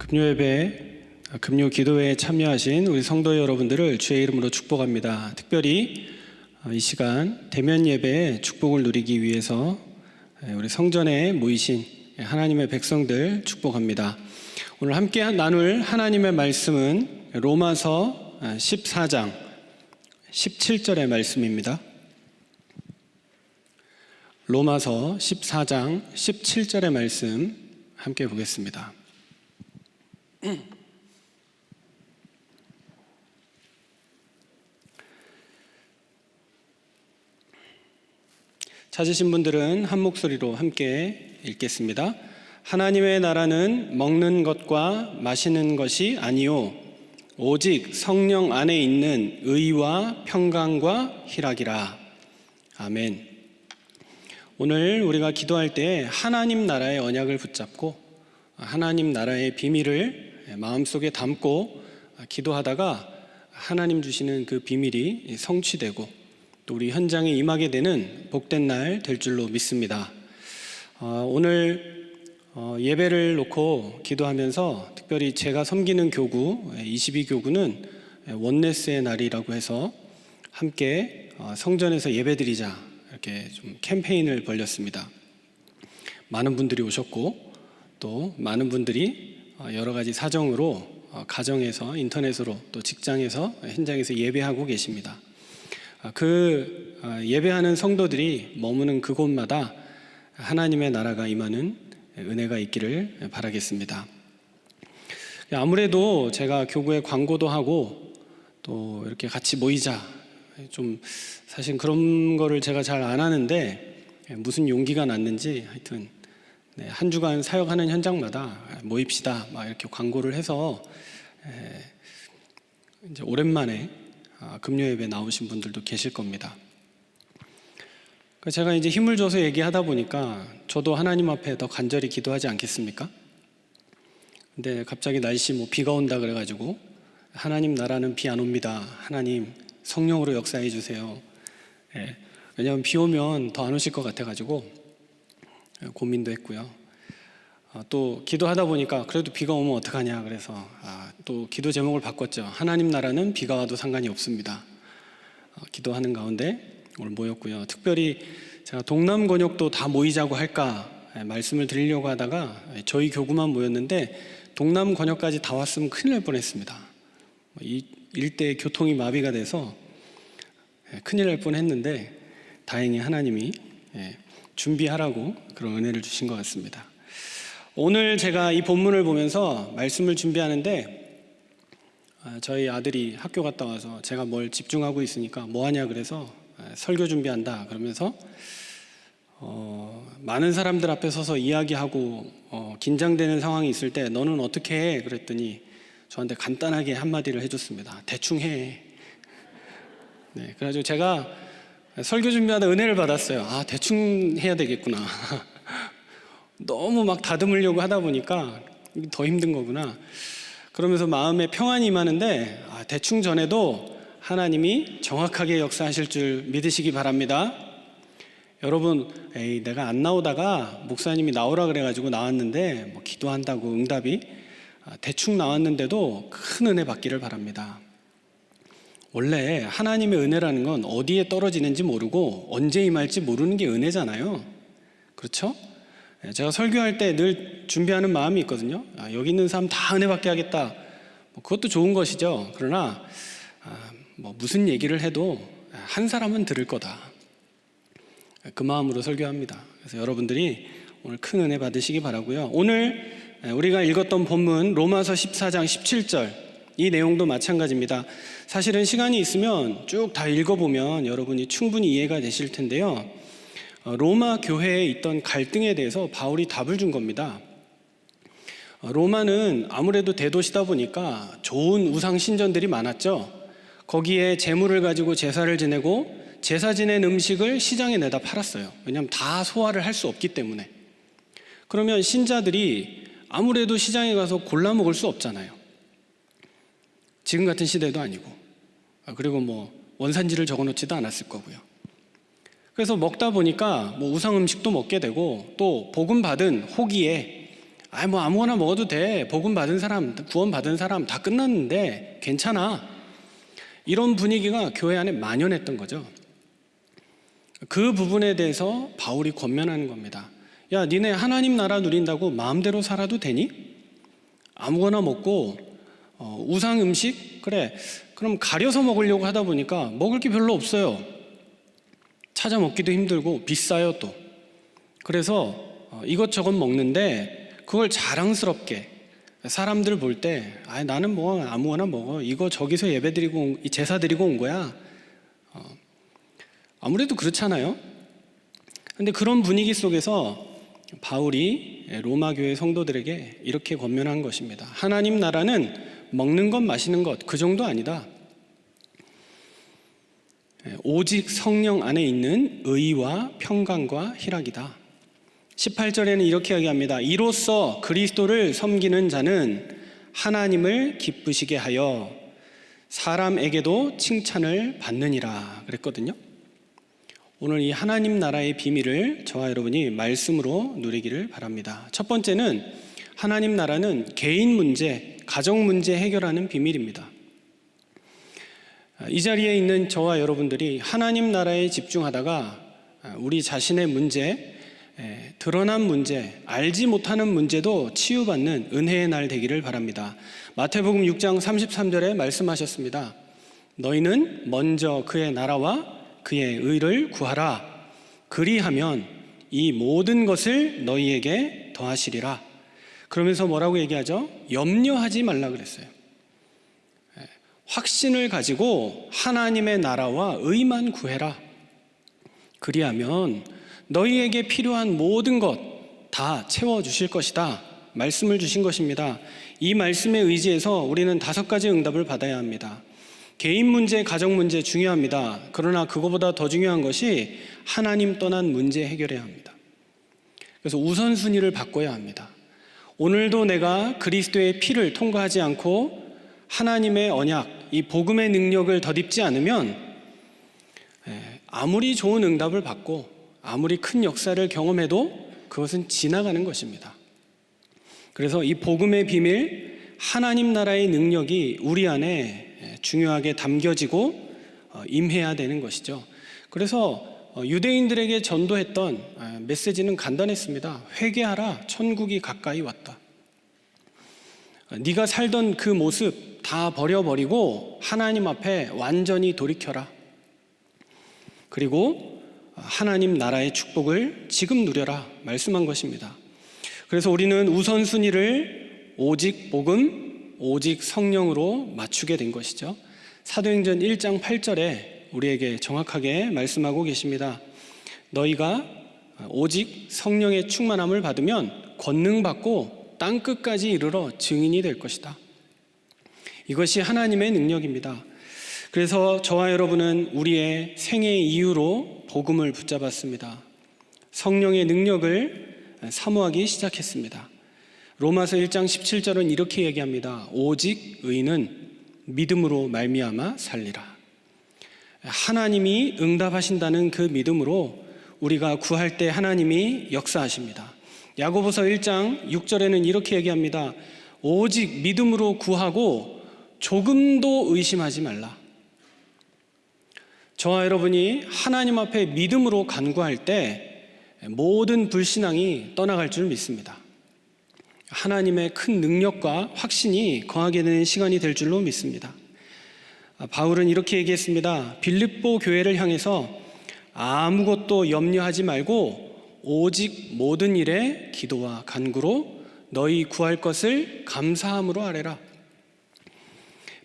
금요 기도회에 참여하신 우리 성도 여러분들을 주의 이름으로 축복합니다. 특별히 이 시간 대면 예배의 축복을 누리기 위해서 우리 성전에 모이신 하나님의 백성들 축복합니다. 오늘 함께 나눌 하나님의 말씀은 로마서 14장 17절의 말씀입니다. 로마서 14장 17절의 말씀 함께 보겠습니다. 찾으신 분들은 한 목소리로 함께 읽겠습니다. 하나님의 나라는 먹는 것과 마시는 것이 아니요 오직 성령 안에 있는 의와 평강과 희락이라. 아멘. 오늘 우리가 기도할 때 하나님 나라의 언약을 붙잡고 하나님 나라의 비밀을 마음속에 담고 기도하다가 하나님 주시는 그 비밀이 성취되고 또 우리 현장에 임하게 되는 복된 날 될 줄로 믿습니다. 오늘 예배를 놓고 기도하면서 특별히 제가 섬기는 교구 22교구는 원네스의 날이라고 해서 함께 성전에서 예배드리자 이렇게 좀 캠페인을 벌였습니다. 많은 분들이 오셨고 또 많은 분들이 여러 가지 사정으로 가정에서 인터넷으로 또 직장에서 현장에서 예배하고 계십니다. 그 예배하는 성도들이 머무는 그곳마다 하나님의 나라가 임하는 은혜가 있기를 바라겠습니다. 아무래도 제가 교구에 광고도 하고 또 이렇게 같이 모이자 좀 사실 그런 거를 제가 잘 안 하는데 무슨 용기가 났는지 하여튼 한 주간 사역하는 현장마다 모입시다 막 이렇게 광고를 해서 이제 오랜만에 금요 예배 나오신 분들도 계실 겁니다. 제가 이제 힘을 줘서 얘기하다 보니까 저도 하나님 앞에 더 간절히 기도하지 않겠습니까? 근데 갑자기 날씨 비가 온다 그래가지고 하나님 나라는 비 안 옵니다. 하나님 성령으로 역사해 주세요. 왜냐하면 비 오면 더 안 오실 것 같아가지고 고민도 했고요. 또 기도하다 보니까 그래도 비가 오면 어떡하냐 그래서 또 기도 제목을 바꿨죠. 하나님 나라는 비가 와도 상관이 없습니다. 기도하는 가운데 오늘 모였고요. 특별히 제가 동남권역도 다 모이자고 할까 말씀을 드리려고 하다가 저희 교구만 모였는데 동남권역까지 다 왔으면 큰일 날 뻔했습니다. 이 일대의 교통이 마비가 돼서 큰일 날 뻔했는데 다행히 하나님이 준비하라고 그런 은혜를 주신 것 같습니다. 오늘 제가 이 본문을 보면서 말씀을 준비하는데 저희 아들이 학교 갔다 와서 제가 뭘 집중하고 있으니까 뭐 하냐 그래서 설교 준비한다 그러면서 많은 사람들 앞에 서서 이야기하고 긴장되는 상황이 있을 때 너는 어떻게 해? 그랬더니 저한테 간단하게 한마디를 해줬습니다. 대충 해. 그래가지고 제가 설교 준비하다 은혜를 받았어요. 대충 해야 되겠구나. 너무 막 다듬으려고 하다 보니까 더 힘든 거구나. 그러면서 마음에 평안이 임하는데 대충 전에도 하나님이 정확하게 역사하실 줄 믿으시기 바랍니다. 여러분, 내가 안 나오다가 목사님이 나오라 그래가지고 나왔는데 기도한다고 응답이 대충 나왔는데도 큰 은혜 받기를 바랍니다. 원래 하나님의 은혜라는 건 어디에 떨어지는지 모르고 언제 임할지 모르는 게 은혜잖아요. 그렇죠? 제가 설교할 때 늘 준비하는 마음이 있거든요. 여기 있는 사람 다 은혜 받게 하겠다. 그것도 좋은 것이죠. 그러나 무슨 얘기를 해도 한 사람은 들을 거다. 그 마음으로 설교합니다. 그래서 여러분들이 오늘 큰 은혜 받으시기 바라고요. 오늘 우리가 읽었던 본문 로마서 14장 17절 이 내용도 마찬가지입니다. 사실은 시간이 있으면 쭉 다 읽어보면 여러분이 충분히 이해가 되실 텐데요. 로마 교회에 있던 갈등에 대해서 바울이 답을 준 겁니다. 로마는 아무래도 대도시다 보니까 좋은 우상 신전들이 많았죠. 거기에 재물을 가지고 제사를 지내고 제사 지낸 음식을 시장에 내다 팔았어요. 왜냐하면 다 소화를 할 수 없기 때문에. 그러면 신자들이 아무래도 시장에 가서 골라 먹을 수 없잖아요. 지금 같은 시대도 아니고. 그리고 원산지를 적어놓지도 않았을 거고요. 그래서 먹다 보니까 우상 음식도 먹게 되고 또 복음 받은 호기에 뭐 아무거나 먹어도 돼. 복음 받은 사람, 구원 받은 사람 다 끝났는데 괜찮아. 이런 분위기가 교회 안에 만연했던 거죠. 그 부분에 대해서 바울이 권면하는 겁니다. 야, 니네 하나님 나라 누린다고 마음대로 살아도 되니? 아무거나 먹고 우상 음식? 그래, 그럼 가려서 먹으려고 하다 보니까 먹을 게 별로 없어요. 찾아 먹기도 힘들고 비싸요 또. 그래서 이것저것 먹는데 그걸 자랑스럽게 사람들 볼 때 나는 뭐 아무거나 먹어. 이거 저기서 예배 드리고 제사 드리고 온 거야. 아무래도 그렇잖아요. 근데 그런 분위기 속에서 바울이 로마 교회 성도들에게 이렇게 권면한 것입니다. 하나님 나라는 먹는 것 마시는 것 그 정도 아니다. 오직 성령 안에 있는 의와 평강과 희락이다. 18절에는 이렇게 이야기합니다. 이로써 그리스도를 섬기는 자는 하나님을 기쁘시게 하여 사람에게도 칭찬을 받느니라 그랬거든요. 오늘 이 하나님 나라의 비밀을 저와 여러분이 말씀으로 누리기를 바랍니다. 첫 번째는 하나님 나라는 개인 문제, 가정 문제 해결하는 비밀입니다. 이 자리에 있는 저와 여러분들이 하나님 나라에 집중하다가 우리 자신의 문제, 드러난 문제, 알지 못하는 문제도 치유받는 은혜의 날 되기를 바랍니다. 마태복음 6장 33절에 말씀하셨습니다. 너희는 먼저 그의 나라와 그의 의를 구하라. 그리하면 이 모든 것을 너희에게 더하시리라. 그러면서 뭐라고 얘기하죠? 염려하지 말라 그랬어요. 확신을 가지고 하나님의 나라와 의만 구해라. 그리하면 너희에게 필요한 모든 것 다 채워주실 것이다. 말씀을 주신 것입니다. 이 말씀에 의지해서 우리는 5가지 응답을 받아야 합니다. 개인 문제, 가정 문제 중요합니다. 그러나 그거보다 더 중요한 것이 하나님 떠난 문제 해결해야 합니다. 그래서 우선순위를 바꿔야 합니다. 오늘도 내가 그리스도의 피를 통과하지 않고 하나님의 언약, 이 복음의 능력을 덧입지 않으면 아무리 좋은 응답을 받고 아무리 큰 역사를 경험해도 그것은 지나가는 것입니다. 그래서 이 복음의 비밀, 하나님 나라의 능력이 우리 안에 중요하게 담겨지고 임해야 되는 것이죠. 그래서 유대인들에게 전도했던 메시지는 간단했습니다. 회개하라, 천국이 가까이 왔다. 네가 살던 그 모습 다 버려버리고 하나님 앞에 완전히 돌이켜라. 그리고 하나님 나라의 축복을 지금 누려라 말씀한 것입니다. 그래서 우리는 우선순위를 오직 복음, 오직 성령으로 맞추게 된 것이죠. 사도행전 1장 8절에 우리에게 정확하게 말씀하고 계십니다. 너희가 오직 성령의 충만함을 받으면 권능 받고 땅끝까지 이르러 증인이 될 것이다. 이것이 하나님의 능력입니다. 그래서 저와 여러분은 우리의 생애의 이유로 복음을 붙잡았습니다. 성령의 능력을 사모하기 시작했습니다. 로마서 1장 17절은 이렇게 얘기합니다. 오직 의인은 믿음으로 말미암아 살리라. 하나님이 응답하신다는 그 믿음으로 우리가 구할 때 하나님이 역사하십니다. 야고보서 1장 6절에는 이렇게 얘기합니다. 오직 믿음으로 구하고 조금도 의심하지 말라. 저와 여러분이 하나님 앞에 믿음으로 간구할 때 모든 불신앙이 떠나갈 줄 믿습니다. 하나님의 큰 능력과 확신이 거하게 되는 시간이 될 줄로 믿습니다. 바울은 이렇게 얘기했습니다. 빌립보 교회를 향해서 아무것도 염려하지 말고 오직 모든 일에 기도와 간구로 너희 구할 것을 감사함으로 아뢰라.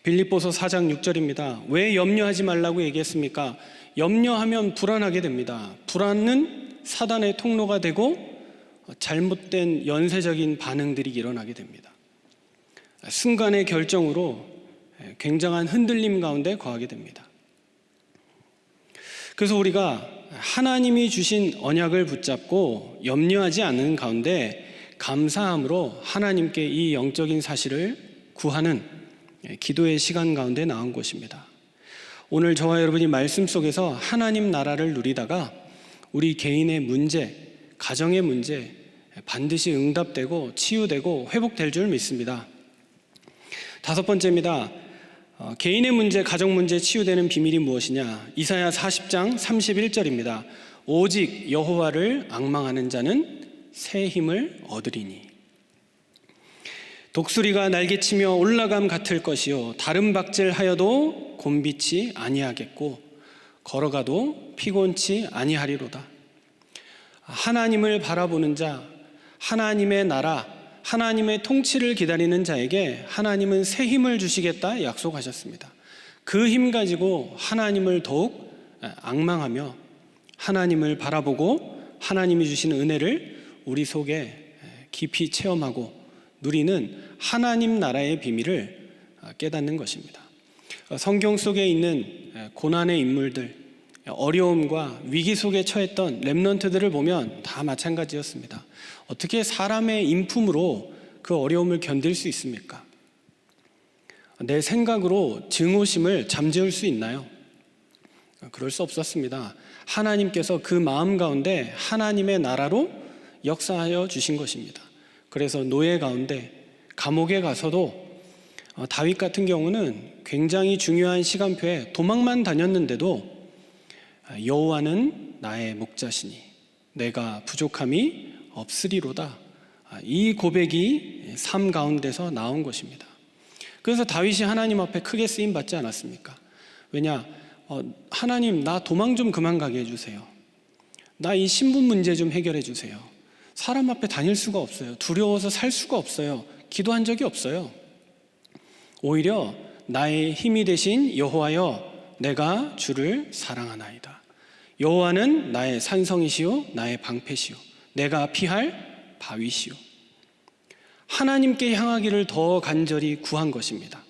빌립보서 4장 6절입니다. 왜 염려하지 말라고 얘기했습니까? 염려하면 불안하게 됩니다. 불안은 사단의 통로가 되고 잘못된 연쇄적인 반응들이 일어나게 됩니다. 순간의 결정으로 굉장한 흔들림 가운데 거하게 됩니다. 그래서 우리가 하나님이 주신 언약을 붙잡고 염려하지 않는 가운데 감사함으로 하나님께 이 영적인 사실을 구하는 기도의 시간 가운데 나온 것입니다. 오늘 저와 여러분이 말씀 속에서 하나님 나라를 누리다가 우리 개인의 문제, 가정의 문제, 반드시 응답되고 치유되고 회복될 줄 믿습니다. 5번째입니다. 개인의 문제, 가정 문제 치유되는 비밀이 무엇이냐? 이사야 40장 31절입니다. 오직 여호와를 앙망하는 자는 새 힘을 얻으리니. 독수리가 날개치며 올라감 같을 것이요 다른 박질하여도 곤비치 아니하겠고 걸어가도 피곤치 아니하리로다. 하나님을 바라보는 자, 하나님의 나라, 하나님의 통치를 기다리는 자에게 하나님은 새 힘을 주시겠다 약속하셨습니다. 그 힘 가지고 하나님을 더욱 앙망하며 하나님을 바라보고 하나님이 주시는 은혜를 우리 속에 깊이 체험하고 누리는 하나님 나라의 비밀을 깨닫는 것입니다. 성경 속에 있는 고난의 인물들, 어려움과 위기 속에 처했던 렘넌트들을 보면 다 마찬가지였습니다. 어떻게 사람의 인품으로 그 어려움을 견딜 수 있습니까? 내 생각으로 증오심을 잠재울 수 있나요? 그럴 수 없었습니다. 하나님께서 그 마음 가운데 하나님의 나라로 역사하여 주신 것입니다. 그래서 노예 가운데 감옥에 가서도 다윗 같은 경우는 굉장히 중요한 시간표에 도망만 다녔는데도 여호와는 나의 목자시니 내가 부족함이 없으리로다. 이 고백이 삶 가운데서 나온 것입니다. 그래서 다윗이 하나님 앞에 크게 쓰임받지 않았습니까? 왜냐? 하나님, 나 도망 좀 그만 가게 해주세요. 나 이 신분 문제 좀 해결해 주세요. 사람 앞에 다닐 수가 없어요. 두려워서 살 수가 없어요. 기도한 적이 없어요. 오히려 나의 힘이 되신 여호와여, 내가 주를 사랑하나이다. 여호와는 나의 산성이시오, 나의 방패시오, 내가 피할 바위시오. 하나님께 향하기를 더 간절히 구한 것입니다.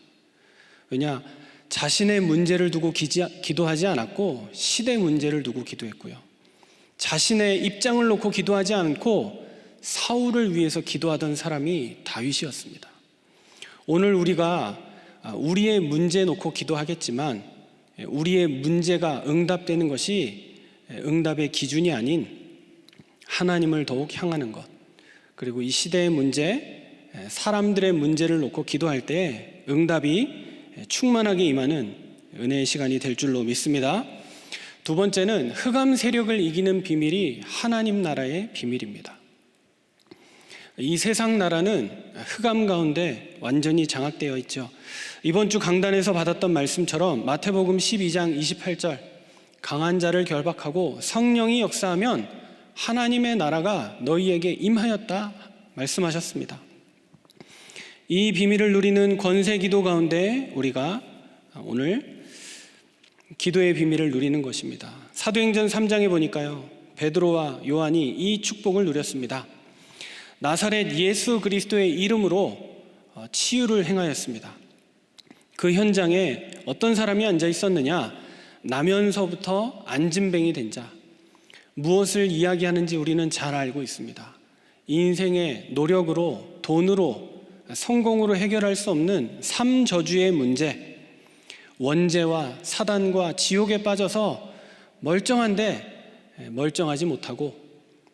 왜냐? 자신의 문제를 두고 기도하지 않았고 시대 문제를 두고 기도했고요. 자신의 입장을 놓고 기도하지 않고 사울을 위해서 기도하던 사람이 다윗이었습니다. 오늘 우리가 우리의 문제 놓고 기도하겠지만 우리의 문제가 응답되는 것이 응답의 기준이 아닌 하나님을 더욱 향하는 것, 그리고 이 시대의 문제, 사람들의 문제를 놓고 기도할 때 응답이 충만하게 임하는 은혜의 시간이 될 줄로 믿습니다. 2번째는 흑암 세력을 이기는 비밀이 하나님 나라의 비밀입니다. 이 세상 나라는 흑암 가운데 완전히 장악되어 있죠. 이번 주 강단에서 받았던 말씀처럼 마태복음 12장 28절, 강한 자를 결박하고 성령이 역사하면 하나님의 나라가 너희에게 임하였다 말씀하셨습니다. 이 비밀을 누리는 권세 기도 가운데 우리가 오늘 기도의 비밀을 누리는 것입니다. 사도행전 3장에 보니까요, 베드로와 요한이 이 축복을 누렸습니다. 나사렛 예수 그리스도의 이름으로 치유를 행하였습니다. 그 현장에 어떤 사람이 앉아 있었느냐? 나면서부터 안진뱅이 된 자. 무엇을 이야기하는지 우리는 잘 알고 있습니다. 인생의 노력으로, 돈으로, 성공으로 해결할 수 없는 삼저주의 문제, 원죄와 사단과 지옥에 빠져서 멀쩡한데 멀쩡하지 못하고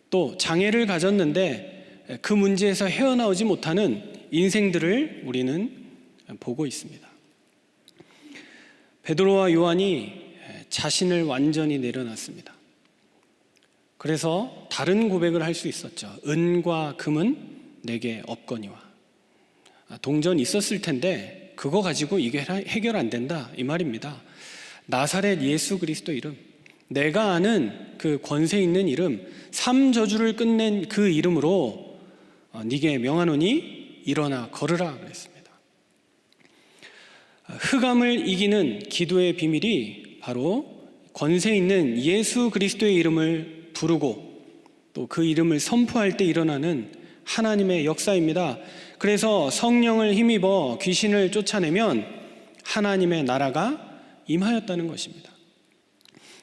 또 장애를 가졌는데 그 문제에서 헤어나오지 못하는 인생들을 우리는 보고 있습니다. 베드로와 요한이 자신을 완전히 내려놨습니다. 그래서 다른 고백을 할 수 있었죠. 은과 금은 내게 없거니와. 동전 있었을 텐데 그거 가지고 이게 해결 안 된다 이 말입니다. 나사렛 예수 그리스도 이름, 내가 아는 그 권세 있는 이름, 삼저주를 끝낸 그 이름으로 네게 명하노니 일어나 걸으라 그랬습니다. 흑암을 이기는 기도의 비밀이 바로 권세 있는 예수 그리스도의 이름을 부르고 또 그 이름을 선포할 때 일어나는 하나님의 역사입니다. 그래서 성령을 힘입어 귀신을 쫓아내면 하나님의 나라가 임하였다는 것입니다.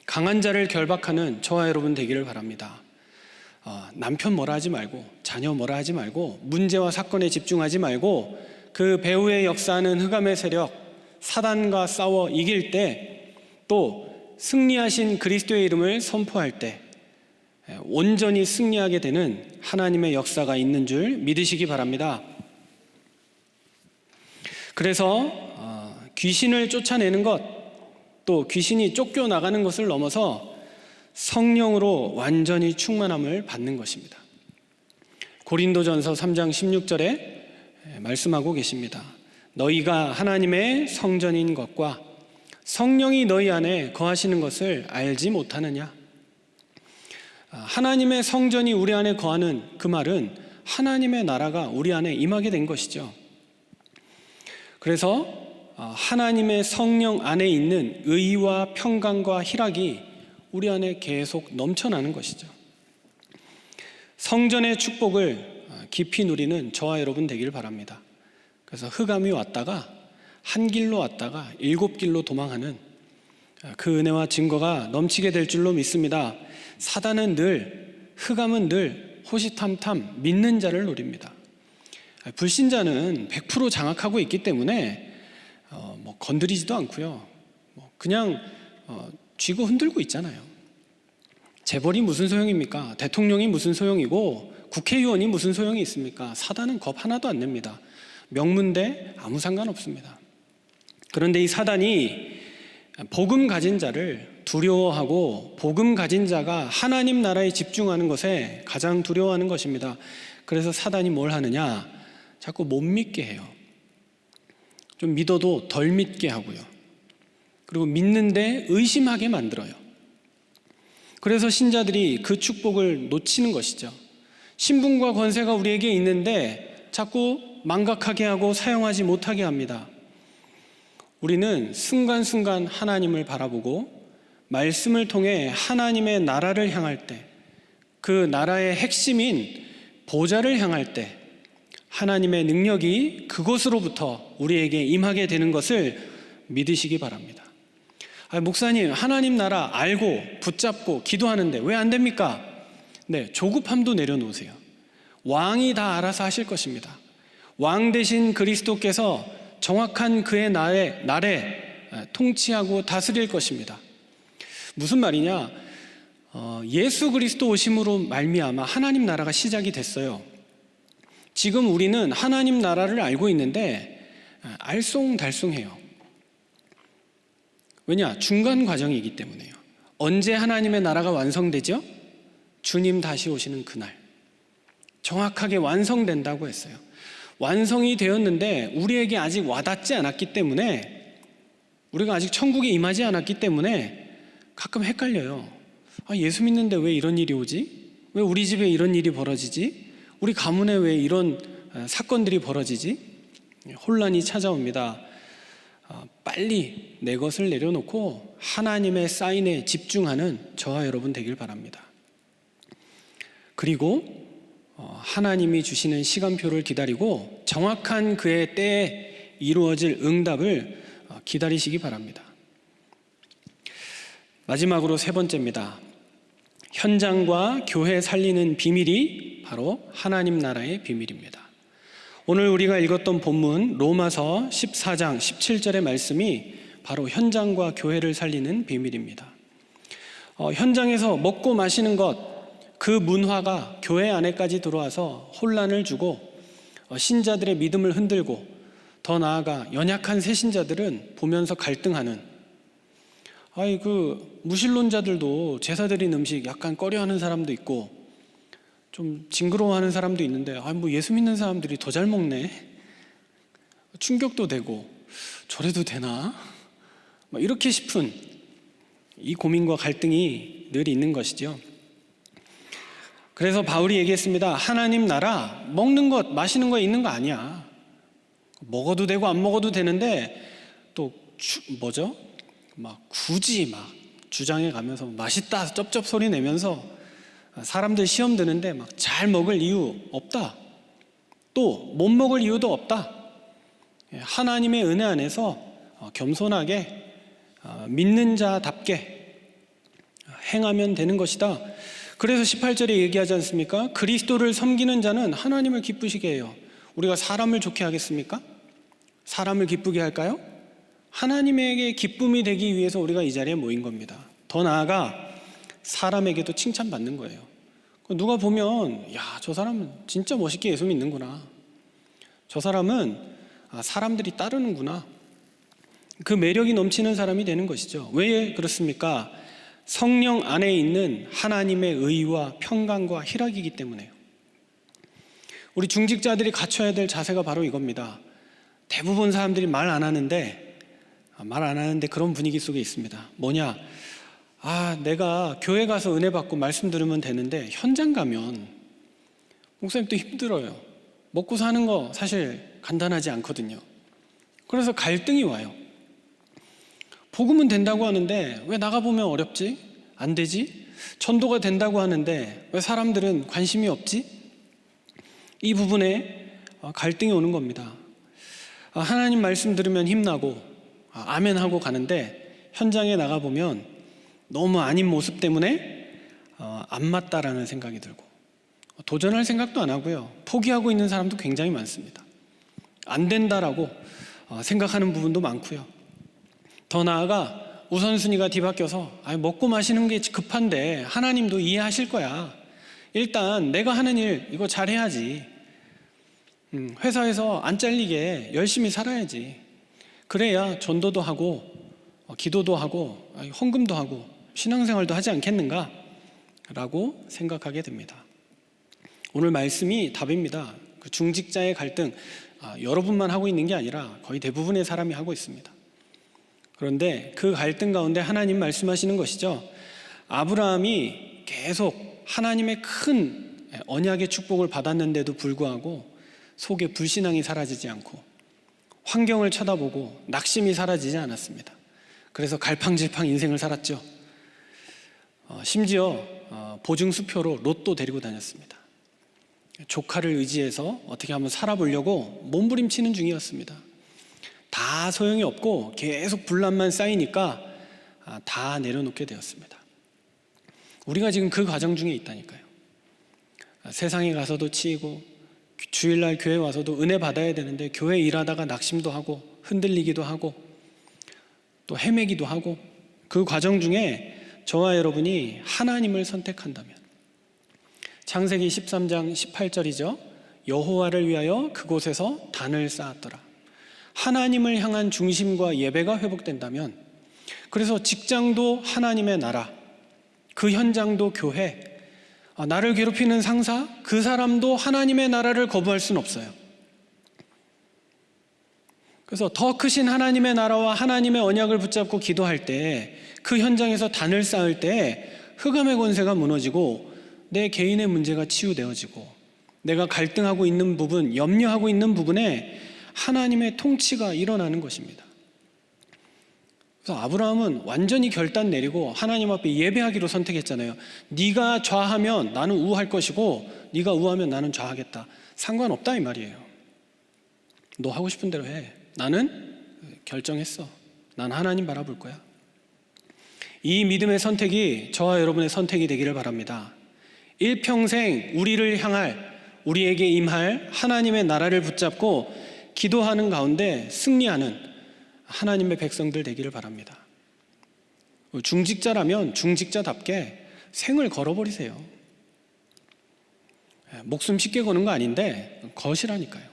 강한 자를 결박하는 저와 여러분 되기를 바랍니다. 남편 뭐라 하지 말고, 자녀 뭐라 하지 말고, 문제와 사건에 집중하지 말고 그 배후에 역사하는 흑암의 세력, 사단과 싸워 이길 때, 또 승리하신 그리스도의 이름을 선포할 때 온전히 승리하게 되는 하나님의 역사가 있는 줄 믿으시기 바랍니다. 그래서 귀신을 쫓아내는 것, 또 귀신이 쫓겨나가는 것을 넘어서 성령으로 완전히 충만함을 받는 것입니다. 고린도전서 3장 16절에 말씀하고 계십니다. 너희가 하나님의 성전인 것과 성령이 너희 안에 거하시는 것을 알지 못하느냐? 하나님의 성전이 우리 안에 거하는 그 말은 하나님의 나라가 우리 안에 임하게 된 것이죠. 그래서 하나님의 성령 안에 있는 의와 평강과 희락이 우리 안에 계속 넘쳐나는 것이죠. 성전의 축복을 깊이 누리는 저와 여러분 되길 바랍니다. 그래서 흑암이 왔다가 한 길로 왔다가 7길로 도망하는 그 은혜와 증거가 넘치게 될 줄로 믿습니다. 사단은 늘, 흑암은 늘 호시탐탐 믿는 자를 노립니다. 불신자는 100% 장악하고 있기 때문에 건드리지도 않고요. 그냥 쥐고 흔들고 있잖아요. 재벌이 무슨 소용입니까? 대통령이 무슨 소용이고 국회의원이 무슨 소용이 있습니까? 사단은 겁 하나도 안 냅니다. 명문대 아무 상관없습니다. 그런데 이 사단이 복음 가진 자를 두려워하고 복음 가진 자가 하나님 나라에 집중하는 것에 가장 두려워하는 것입니다. 그래서 사단이 뭘 하느냐? 자꾸 못 믿게 해요. 좀 믿어도 덜 믿게 하고요. 그리고 믿는데 의심하게 만들어요. 그래서 신자들이 그 축복을 놓치는 것이죠. 신분과 권세가 우리에게 있는데 자꾸 망각하게 하고 사용하지 못하게 합니다. 우리는 순간순간 하나님을 바라보고 말씀을 통해 하나님의 나라를 향할 때, 그 나라의 핵심인 보좌를 향할 때 하나님의 능력이 그곳으로부터 우리에게 임하게 되는 것을 믿으시기 바랍니다. 목사님, 하나님 나라 알고 붙잡고 기도하는데 왜 안 됩니까? 네, 조급함도 내려놓으세요. 왕이 다 알아서 하실 것입니다. 왕 대신 그리스도께서 정확한 그의 날에 통치하고 다스릴 것입니다. 무슨 말이냐? 예수 그리스도 오심으로 말미암아 하나님 나라가 시작이 됐어요. 지금 우리는 하나님 나라를 알고 있는데 알쏭달쏭해요. 왜냐? 중간 과정이기 때문에요. 언제 하나님의 나라가 완성되죠? 주님 다시 오시는 그날. 정확하게 완성된다고 했어요. 완성이 되었는데 우리에게 아직 와닿지 않았기 때문에, 우리가 아직 천국에 임하지 않았기 때문에 가끔 헷갈려요. 예수 믿는데 왜 이런 일이 오지? 왜 우리 집에 이런 일이 벌어지지? 우리 가문에 왜 이런 사건들이 벌어지지? 혼란이 찾아옵니다. 빨리 내 것을 내려놓고 하나님의 사인에 집중하는 저와 여러분 되길 바랍니다. 그리고 하나님이 주시는 시간표를 기다리고 정확한 그의 때에 이루어질 응답을 기다리시기 바랍니다. 마지막으로 세 번째입니다. 현장과 교회 살리는 비밀이 바로 하나님 나라의 비밀입니다. 오늘 우리가 읽었던 본문 로마서 14장 17절의 말씀이 바로 현장과 교회를 살리는 비밀입니다. 현장에서 먹고 마시는 것, 그 문화가 교회 안에까지 들어와서 혼란을 주고 신자들의 믿음을 흔들고, 더 나아가 연약한 새신자들은 보면서 갈등하는, 무신론자들도 제사 드린 음식 약간 꺼려하는 사람도 있고 좀 징그러워하는 사람도 있는데 예수 믿는 사람들이 더 잘 먹네, 충격도 되고 저래도 되나, 이렇게 싶은 이 고민과 갈등이 늘 있는 것이죠. 그래서 바울이 얘기했습니다. 하나님 나라 먹는 것 마시는 거 있는 거 아니야. 먹어도 되고 안 먹어도 되는데 또 굳이 주장해 가면서 맛있다 쩝쩝 소리 내면서 사람들 시험 드는데 잘 먹을 이유 없다, 또 못 먹을 이유도 없다. 하나님의 은혜 안에서 겸손하게 믿는 자답게 행하면 되는 것이다. 그래서 18절에 얘기하지 않습니까? 그리스도를 섬기는 자는 하나님을 기쁘시게 해요. 우리가 사람을 좋게 하겠습니까? 사람을 기쁘게 할까요? 하나님에게 기쁨이 되기 위해서 우리가 이 자리에 모인 겁니다. 더 나아가 사람에게도 칭찬받는 거예요. 누가 보면 야, 저 사람은 진짜 멋있게 예수 믿는구나. 저 사람은 사람들이 따르는구나. 그 매력이 넘치는 사람이 되는 것이죠. 왜 그렇습니까? 성령 안에 있는 하나님의 의와 평강과 희락이기 때문에요. 우리 중직자들이 갖춰야 될 자세가 바로 이겁니다. 대부분 사람들이 말 안 하는데 그런 분위기 속에 있습니다. 뭐냐? 내가 교회 가서 은혜 받고 말씀 들으면 되는데 현장 가면 목사님 또 힘들어요. 먹고 사는 거 사실 간단하지 않거든요. 그래서 갈등이 와요. 복음은 된다고 하는데 왜 나가보면 어렵지? 안 되지? 전도가 된다고 하는데 왜 사람들은 관심이 없지? 이 부분에 갈등이 오는 겁니다. 하나님 말씀 들으면 힘나고 아멘 하고 가는데 현장에 나가보면 너무 아닌 모습 때문에 안 맞다라는 생각이 들고 도전할 생각도 안 하고요. 포기하고 있는 사람도 굉장히 많습니다. 안 된다라고 생각하는 부분도 많고요. 더 나아가 우선순위가 뒤바뀌어서 먹고 마시는 게 급한데 하나님도 이해하실 거야. 일단 내가 하는 일 이거 잘해야지. 회사에서 안 잘리게 열심히 살아야지. 그래야 전도도 하고 기도도 하고 헌금도 하고 신앙생활도 하지 않겠는가? 라고 생각하게 됩니다. 오늘 말씀이 답입니다. 그 중직자의 갈등 여러분만 하고 있는 게 아니라 거의 대부분의 사람이 하고 있습니다. 그런데 그 갈등 가운데 하나님 말씀하시는 것이죠. 아브라함이 계속 하나님의 큰 언약의 축복을 받았는데도 불구하고 속에 불신앙이 사라지지 않고 환경을 쳐다보고 낙심이 사라지지 않았습니다. 그래서 갈팡질팡 인생을 살았죠. 심지어 보증수표로 로또 데리고 다녔습니다. 조카를 의지해서 어떻게 한번 살아보려고 몸부림치는 중이었습니다. 다 소용이 없고 계속 분란만 쌓이니까 다 내려놓게 되었습니다. 우리가 지금 그 과정 중에 있다니까요. 세상에 가서도 치이고 주일날 교회 와서도 은혜 받아야 되는데 교회 일하다가 낙심도 하고 흔들리기도 하고 또 헤매기도 하고 그 과정 중에 저와 여러분이 하나님을 선택한다면 창세기 13장 18절이죠. 여호와를 위하여 그곳에서 단을 쌓았더라. 하나님을 향한 중심과 예배가 회복된다면 그래서 직장도 하나님의 나라, 그 현장도 교회, 나를 괴롭히는 상사, 그 사람도 하나님의 나라를 거부할 수는 없어요. 그래서 더 크신 하나님의 나라와 하나님의 언약을 붙잡고 기도할 때 그 현장에서 단을 쌓을 때 흑암의 권세가 무너지고 내 개인의 문제가 치유되어지고 내가 갈등하고 있는 부분, 염려하고 있는 부분에 하나님의 통치가 일어나는 것입니다. 그래서 아브라함은 완전히 결단 내리고 하나님 앞에 예배하기로 선택했잖아요. 네가 좌하면 나는 우할 것이고 네가 우하면 나는 좌하겠다. 상관없다 이 말이에요. 너 하고 싶은 대로 해. 나는 결정했어. 난 하나님 바라볼 거야. 이 믿음의 선택이 저와 여러분의 선택이 되기를 바랍니다. 일평생 우리를 향할, 우리에게 임할 하나님의 나라를 붙잡고 기도하는 가운데 승리하는 하나님의 백성들 되기를 바랍니다. 중직자라면 중직자답게 생을 걸어버리세요. 목숨 쉽게 거는 거 아닌데 거시라니까요.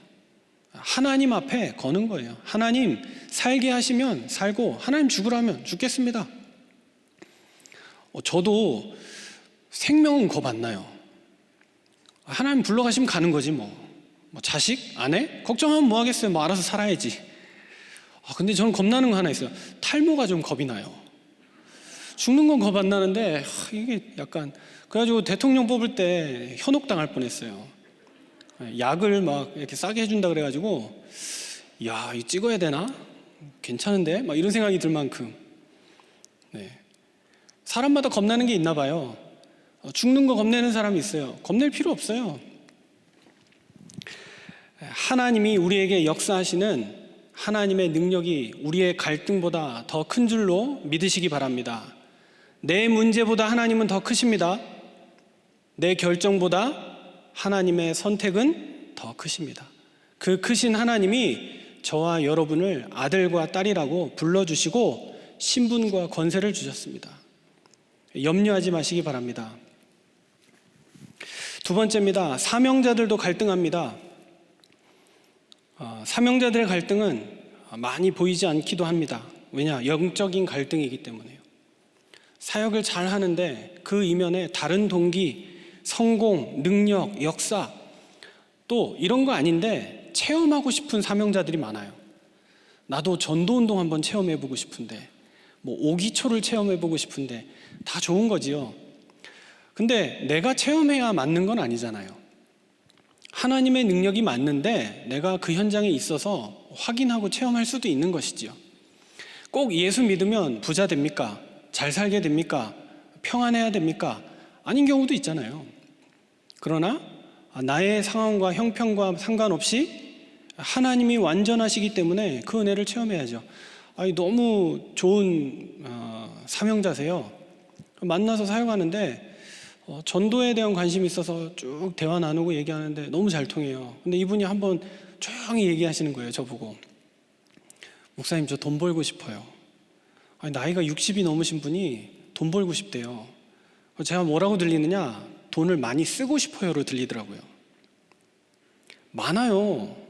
하나님 앞에 거는 거예요. 하나님 살게 하시면 살고 하나님 죽으라면 죽겠습니다. 저도 생명은 겁 안 나요. 하나님 불러가시면 가는 거지 뭐 자식? 아내? 걱정하면 뭐 하겠어요. 뭐 알아서 살아야지. 근데 저는 겁나는 거 하나 있어요. 탈모가 좀 겁이 나요. 죽는 건 겁 안 나는데 이게 약간 그래가지고 대통령 뽑을 때 현혹당할 뻔했어요. 약을 막 이렇게 싸게 해준다 그래가지고 야, 이거 찍어야 되나? 괜찮은데? 막 이런 생각이 들 만큼. 네. 사람마다 겁나는 게 있나 봐요. 죽는 거 겁내는 사람이 있어요. 겁낼 필요 없어요. 하나님이 우리에게 역사하시는 하나님의 능력이 우리의 갈등보다 더 큰 줄로 믿으시기 바랍니다. 내 문제보다 하나님은 더 크십니다. 내 결정보다 하나님의 선택은 더 크십니다. 그 크신 하나님이 저와 여러분을 아들과 딸이라고 불러주시고 신분과 권세를 주셨습니다. 염려하지 마시기 바랍니다. 두 번째입니다. 사명자들도 갈등합니다. 사명자들의 갈등은 많이 보이지 않기도 합니다. 왜냐? 영적인 갈등이기 때문에요. 사역을 잘 하는데 그 이면에 다른 동기, 성공, 능력, 역사, 또 이런 거 아닌데 체험하고 싶은 사명자들이 많아요. 나도 전도운동 한번 체험해보고 싶은데, 뭐 오기초를 체험해보고 싶은데, 다 좋은 거지요. 근데 내가 체험해야 맞는 건 아니잖아요. 하나님의 능력이 맞는데 내가 그 현장에 있어서 확인하고 체험할 수도 있는 것이지요. 꼭 예수 믿으면 부자 됩니까? 잘 살게 됩니까? 평안해야 됩니까? 아닌 경우도 있잖아요. 그러나 나의 상황과 형편과 상관없이 하나님이 완전하시기 때문에 그 은혜를 체험해야죠. 너무 좋은 사명자세요. 만나서 사역하는데 전도에 대한 관심이 있어서 쭉 대화 나누고 얘기하는데 너무 잘 통해요. 근데 이분이 한번 조용히 얘기하시는 거예요. 저보고, 목사님, 저 돈 벌고 싶어요. 나이가 60이 넘으신 분이 돈 벌고 싶대요. 제가 뭐라고 들리느냐? 돈을 많이 쓰고 싶어요로 들리더라고요. 많아요.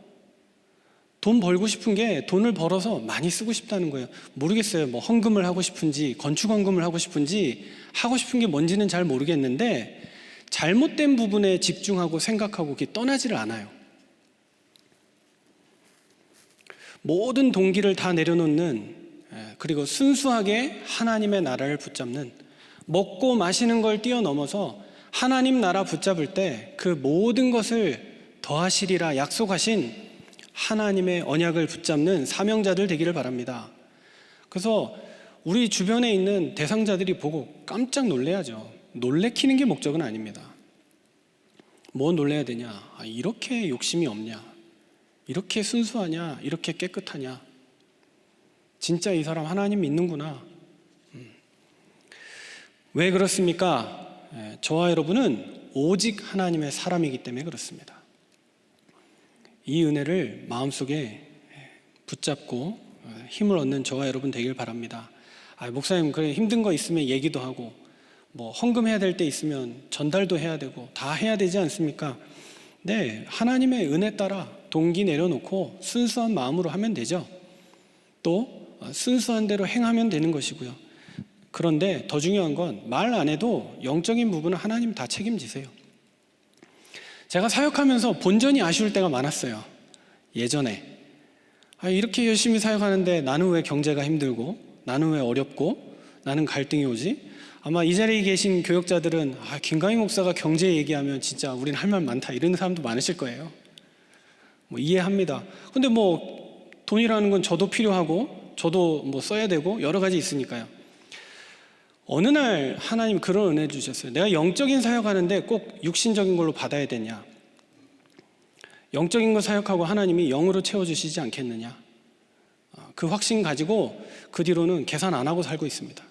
돈 벌고 싶은 게 돈을 벌어서 많이 쓰고 싶다는 거예요. 모르겠어요. 뭐 헌금을 하고 싶은지, 건축 헌금을 하고 싶은지, 하고 싶은 게 뭔지는 잘 모르겠는데 잘못된 부분에 집중하고 생각하고 그게 떠나지를 않아요. 모든 동기를 다 내려놓는, 그리고 순수하게 하나님의 나라를 붙잡는, 먹고 마시는 걸 뛰어넘어서 하나님 나라 붙잡을 때 그 모든 것을 더하시리라 약속하신 하나님의 언약을 붙잡는 사명자들 되기를 바랍니다. 그래서 우리 주변에 있는 대상자들이 보고 깜짝 놀래야죠. 놀래키는 게 목적은 아닙니다. 뭐 놀래야 되냐? 이렇게 욕심이 없냐? 이렇게 순수하냐? 이렇게 깨끗하냐? 진짜 이 사람 하나님 믿는구나. 왜 그렇습니까? 저와 여러분은 오직 하나님의 사람이기 때문에 그렇습니다. 이 은혜를 마음속에 붙잡고 힘을 얻는 저와 여러분 되길 바랍니다. 목사님, 그래 힘든 거 있으면 얘기도 하고, 뭐 헌금해야 될 때 있으면 전달도 해야 되고 다 해야 되지 않습니까? 네, 하나님의 은혜 따라 동기 내려놓고 순수한 마음으로 하면 되죠. 또 순수한 대로 행하면 되는 것이고요. 그런데 더 중요한 건 말 안 해도 영적인 부분은 하나님 다 책임지세요. 제가 사역하면서 본전이 아쉬울 때가 많았어요. 예전에 이렇게 열심히 사역하는데 나는 왜 경제가 힘들고, 나는 왜 어렵고, 나는 갈등이 오지? 아마 이 자리에 계신 교역자들은 김강희 목사가 경제 얘기하면 진짜 우린 할 말 많다, 이런 사람도 많으실 거예요. 뭐 이해합니다. 근데 뭐 돈이라는 건 저도 필요하고 저도 뭐 써야 되고 여러 가지 있으니까요. 어느 날 하나님 그런 은혜 주셨어요. 내가 영적인 사역하는데 꼭 육신적인 걸로 받아야 되냐? 영적인 거 사역하고 하나님이 영으로 채워주시지 않겠느냐? 그 확신 가지고 그 뒤로는 계산 안 하고 살고 있습니다.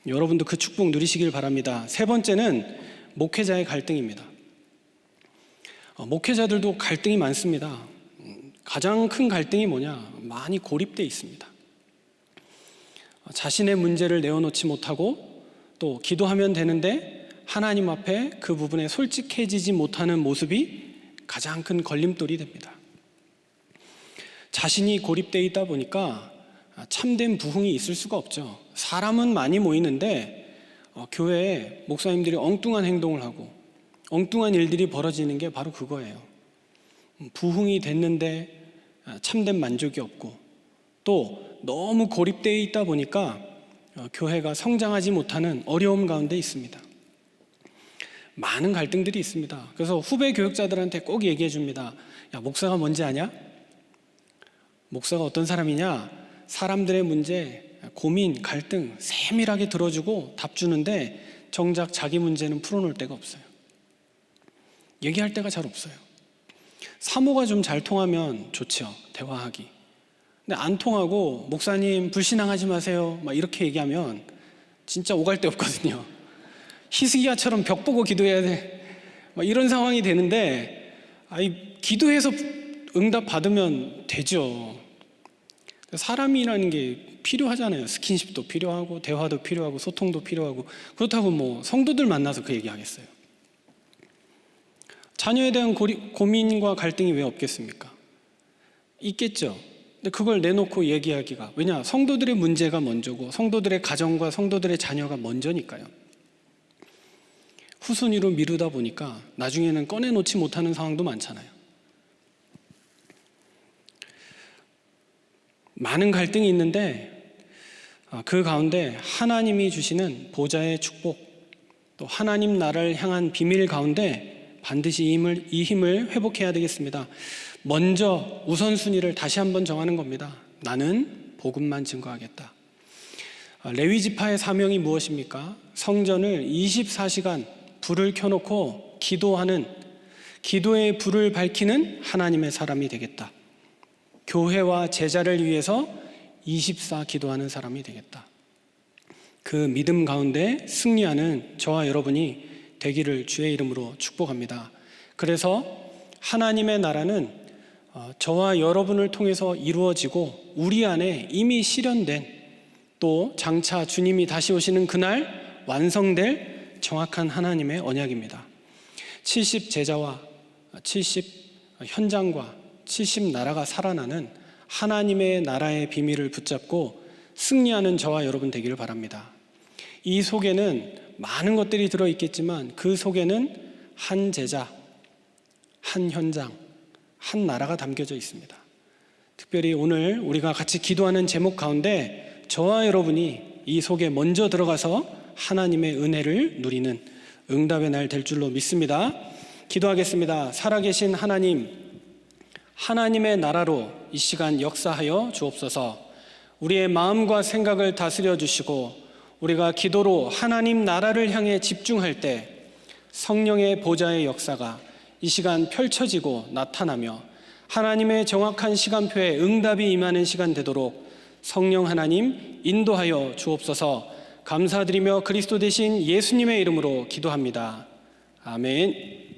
여러분도 그 축복 누리시길 바랍니다. 세 번째는 목회자의 갈등입니다. 목회자들도 갈등이 많습니다. 가장 큰 갈등이 뭐냐? 많이 고립되어 있습니다. 자신의 문제를 내어놓지 못하고 또 기도하면 되는데 하나님 앞에 그 부분에 솔직해지지 못하는 모습이 가장 큰 걸림돌이 됩니다. 자신이 고립되어 있다 보니까 참된 부흥이 있을 수가 없죠. 사람은 많이 모이는데 교회에 목사님들이 엉뚱한 행동을 하고 엉뚱한 일들이 벌어지는 게 바로 그거예요. 부흥이 됐는데 참된 만족이 없고, 또 너무 고립되어 있다 보니까 교회가 성장하지 못하는 어려움 가운데 있습니다. 많은 갈등들이 있습니다. 그래서 후배 교역자들한테 꼭 얘기해 줍니다. 야, 목사가 뭔지 아냐? 목사가 어떤 사람이냐? 사람들의 문제, 고민, 갈등 세밀하게 들어주고 답 주는데 정작 자기 문제는 풀어놓을 데가 없어요. 얘기할 데가 잘 없어요. 사모가 좀 잘 통하면 좋죠, 대화하기. 근데 안 통하고 목사님 불신앙하지 마세요 막 이렇게 얘기하면 진짜 오갈 데 없거든요. 히스기야처럼 벽 보고 기도해야 돼 막 이런 상황이 되는데, 기도해서 응답 받으면 되죠. 사람이라는 게 필요하잖아요. 스킨십도 필요하고 대화도 필요하고 소통도 필요하고. 그렇다고 뭐 성도들 만나서 그 얘기하겠어요? 자녀에 대한 고민과 갈등이 왜 없겠습니까? 있겠죠. 근데 그걸 내놓고 얘기하기가, 왜냐? 성도들의 문제가 먼저고 성도들의 가정과 성도들의 자녀가 먼저니까요. 후순위로 미루다 보니까 나중에는 꺼내놓지 못하는 상황도 많잖아요. 많은 갈등이 있는데 그 가운데 하나님이 주시는 보좌의 축복, 또 하나님 나라를 향한 비밀 가운데 반드시 이 힘을 회복해야 되겠습니다. 먼저 우선순위를 다시 한번 정하는 겁니다. 나는 복음만 증거하겠다. 레위 지파의 사명이 무엇입니까? 성전을 24시간 불을 켜놓고 기도의 불을 밝히는 하나님의 사람이 되겠다. 교회와 제자를 위해서 24 기도하는 사람이 되겠다. 그 믿음 가운데 승리하는 저와 여러분이 되기를 주의 이름으로 축복합니다. 그래서 하나님의 나라는 저와 여러분을 통해서 이루어지고 우리 안에 이미 실현된, 또 장차 주님이 다시 오시는 그날 완성될 정확한 하나님의 언약입니다. 70 제자와 70 현장과 70 나라가 살아나는 하나님의 나라의 비밀을 붙잡고 승리하는 저와 여러분 되기를 바랍니다. 이 속에는 많은 것들이 들어있겠지만 그 속에는 한 제자, 한 현장, 한 나라가 담겨져 있습니다. 특별히 오늘 우리가 같이 기도하는 제목 가운데 저와 여러분이 이 속에 먼저 들어가서 하나님의 은혜를 누리는 응답의 날 될 줄로 믿습니다. 기도하겠습니다. 살아계신 하나님, 하나님의 나라로 이 시간 역사하여 주옵소서. 우리의 마음과 생각을 다스려 주시고 우리가 기도로 하나님 나라를 향해 집중할 때 성령의 보좌의 역사가 이 시간 펼쳐지고 나타나며 하나님의 정확한 시간표에 응답이 임하는 시간 되도록 성령 하나님 인도하여 주옵소서. 감사드리며 그리스도 되신 예수님의 이름으로 기도합니다. 아멘.